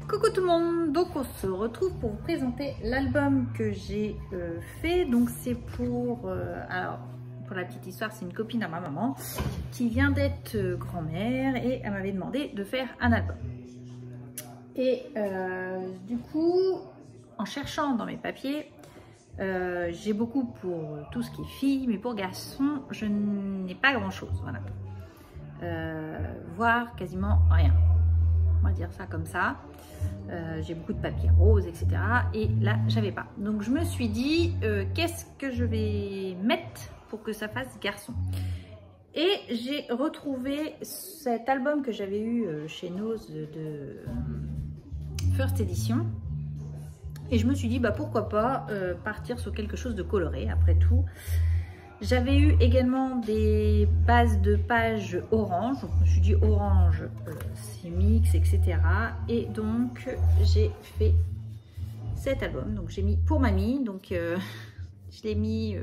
Coucou tout le monde, donc on se retrouve pour vous présenter l'album que j'ai fait. Donc c'est pour, alors pour la petite histoire, c'est une copine à ma maman qui vient d'être grand-mère et elle m'avait demandé de faire un album. Et du coup, en cherchant dans mes papiers, j'ai beaucoup pour tout ce qui est filles, mais pour garçons, je n'ai pas grand-chose, voilà. Voire quasiment rien. On va dire ça comme ça. J'ai beaucoup de papier rose, etc. Et là, j'avais pas. Donc, je me suis dit, qu'est-ce que je vais mettre pour que ça fasse garçon? Et j'ai retrouvé cet album que j'avais eu chez Nose de First Edition. Et je me suis dit, bah, pourquoi pas partir sur quelque chose de coloré, après tout. J'avais eu également des bases de pages orange, donc je me suis dit orange, c'est mix, etc. Et donc j'ai fait cet album, donc j'ai mis pour mamie, donc je l'ai mis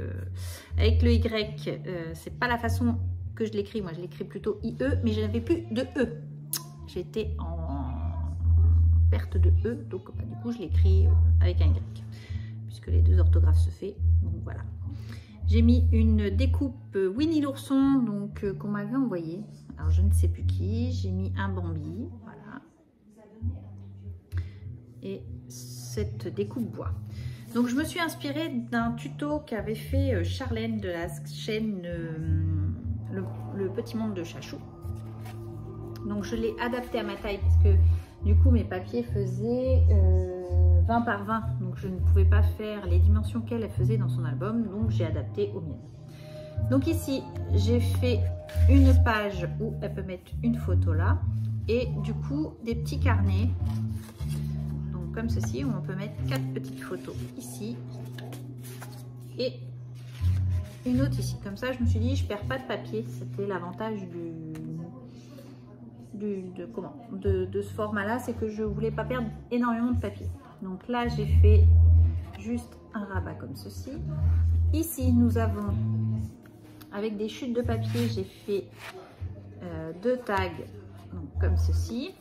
avec le Y, c'est pas la façon que je l'écris, moi je l'écris plutôt IE, mais je n'avais plus de E. J'étais en perte de E, donc bah, du coup je l'écris avec un Y, puisque les deux orthographes se fait, donc voilà. J'ai mis une découpe Winnie l'ourson, donc qu'on m'avait envoyé. Alors je ne sais plus qui. J'ai mis un Bambi, voilà. Et cette découpe bois. Donc je me suis inspirée d'un tuto qu'avait fait Charlène de la chaîne le Petit Monde de Chachou. Donc je l'ai adapté à ma taille parce que du coup mes papiers faisaient 20 par 20, donc je ne pouvais pas faire les dimensions qu'elle faisait dans son album, donc j'ai adapté aux miennes. Donc ici j'ai fait une page où elle peut mettre une photo là, et du coup des petits carnets, donc comme ceci, où on peut mettre 4 petites photos ici et une autre ici. Comme ça je me suis dit je perds pas de papier, c'était l'avantage de ce format là, c'est que je voulais pas perdre énormément de papier. Donc là, j'ai fait juste un rabat comme ceci. Ici, nous avons, avec des chutes de papier, j'ai fait 2 tags donc, comme ceci.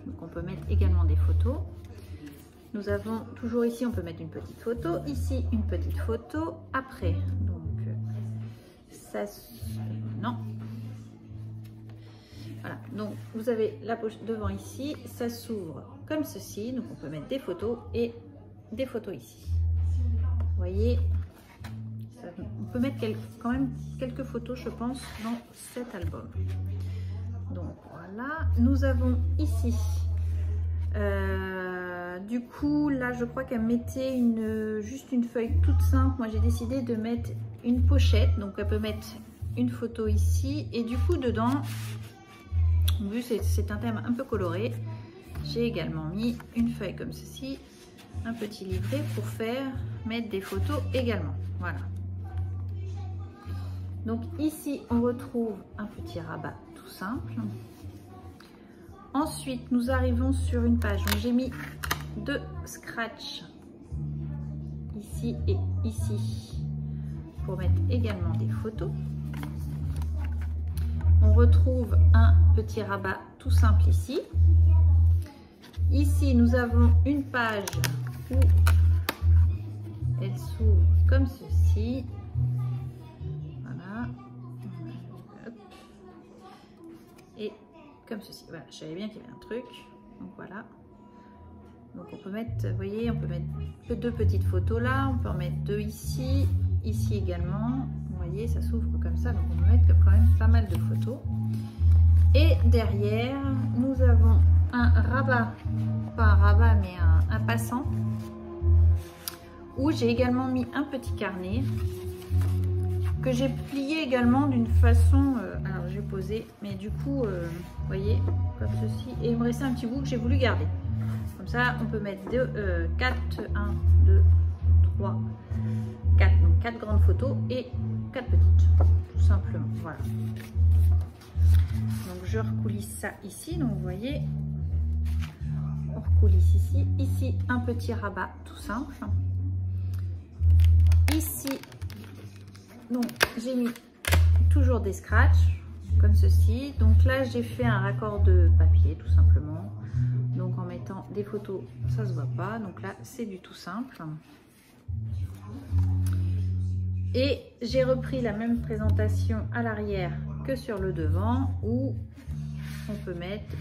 Donc on peut mettre également des photos. Nous avons toujours ici, on peut mettre une petite photo. Ici, une petite photo. Après, donc ça... Non. Voilà, donc vous avez la poche devant ici, ça s'ouvre comme ceci, donc on peut mettre des photos et des photos ici. Vous voyez, on peut mettre quand même quelques photos, je pense, dans cet album. Donc voilà, nous avons ici, du coup, là je crois qu'elle mettait juste une feuille toute simple. Moi j'ai décidé de mettre une pochette, donc elle peut mettre une photo ici, et du coup dedans, vu c'est un thème un peu coloré, j'ai également mis une feuille comme ceci, un petit livret pour mettre des photos également. Voilà. Donc ici on retrouve un petit rabat tout simple. Ensuite nous arrivons sur une page où j'ai mis 2 scratchs ici et ici pour mettre également des photos. On retrouve un petit rabat tout simple ici. Ici, nous avons une page où elle s'ouvre comme ceci. Voilà. Et comme ceci. Voilà, je savais bien qu'il y avait un truc. Donc voilà. Donc on peut mettre, vous voyez, on peut mettre 2 petites photos là. On peut en mettre 2 ici. Ici également. Vous voyez, ça s'ouvre comme ça, donc on peut mettre quand même pas mal de photos. Et derrière, nous avons un rabat, pas un rabat, mais un passant, où j'ai également mis un petit carnet que j'ai plié également d'une façon, alors j'ai posé, mais du coup, vous voyez, comme ceci, et il me restait un petit bout que j'ai voulu garder. Comme ça, on peut mettre 4, 1, 2, 3, 4, donc 4 grandes photos et 4 petites, tout simplement. Voilà. Donc je recoulisse ça ici. Donc vous voyez, on recoulisse ici. Ici, un petit rabat tout simple. Ici, donc j'ai mis toujours des scratchs comme ceci. Donc là, j'ai fait un raccord de papier tout simplement. Donc en mettant mettant des photos, ça se voit pas. Donc là, c'est du tout simple. Et j'ai repris la même présentation à l'arrière que sur le devant, où on peut mettre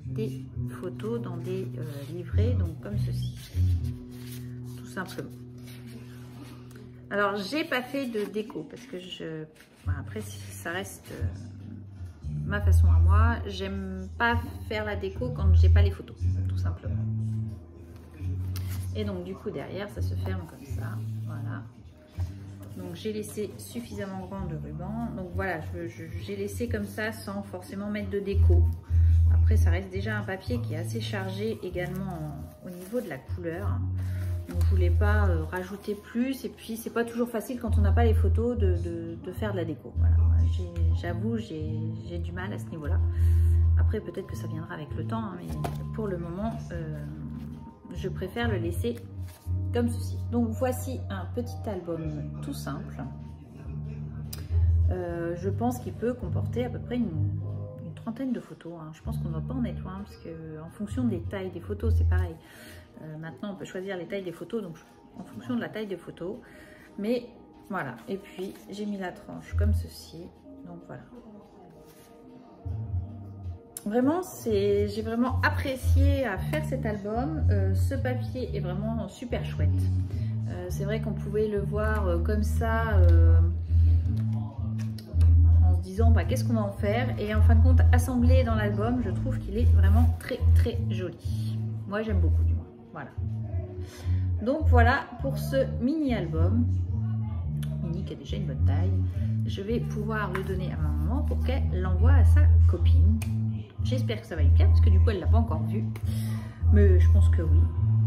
des photos dans des livrets, donc comme ceci, tout simplement. Alors, j'ai pas fait de déco parce que après, ça reste ma façon à moi. J'aime pas faire la déco quand j'ai pas les photos, tout simplement. Et donc, du coup, derrière, ça se ferme comme ça. Voilà. Donc, j'ai laissé suffisamment grand de ruban. Donc, voilà, j'ai laissé comme ça sans forcément mettre de déco. Après, ça reste déjà un papier qui est assez chargé également au niveau de la couleur. Donc, je voulais pas rajouter plus. Et puis, c'est pas toujours facile quand on n'a pas les photos de faire de la déco. Voilà. J'avoue, j'ai du mal à ce niveau-là. Après, peut-être que ça viendra avec le temps, hein, mais pour le moment, je préfère le laisser comme ceci. Donc, voici un petit album tout simple. Je pense qu'il peut comporter à peu près une trentaine de photos. Hein. Je pense qu'on ne va pas en mettre loin parce que en fonction des tailles des photos, c'est pareil. Maintenant, on peut choisir les tailles des photos, donc en fonction de la taille des photos. Mais voilà. Et puis, j'ai mis la tranche comme ceci. Donc voilà. Vraiment, j'ai vraiment apprécié à faire cet album. Ce papier est vraiment super chouette. C'est vrai qu'on pouvait le voir comme ça. En se disant bah, qu'est-ce qu'on va en faire, et en fin de compte assemblé dans l'album, je trouve qu'il est vraiment très très joli. Moi j'aime beaucoup du moins. Voilà, donc voilà pour ce mini album qui a déjà une bonne taille. Je vais pouvoir le donner à ma maman pour qu'elle l'envoie à sa copine. J'espère que ça va lui plaire parce que du coup elle l'a pas encore vu, mais je pense que oui.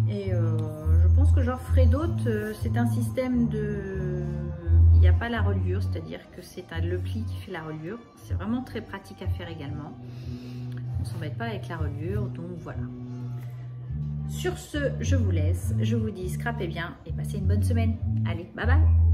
Et je pense que j'en ferai d'autres. C'est un système de... Il n'y a pas la reliure, c'est-à-dire que c'est le pli qui fait la reliure. C'est vraiment très pratique à faire également. On ne s'embête pas avec la reliure, donc voilà. Sur ce, je vous laisse. Je vous dis scrapez bien et passez une bonne semaine. Allez, bye bye!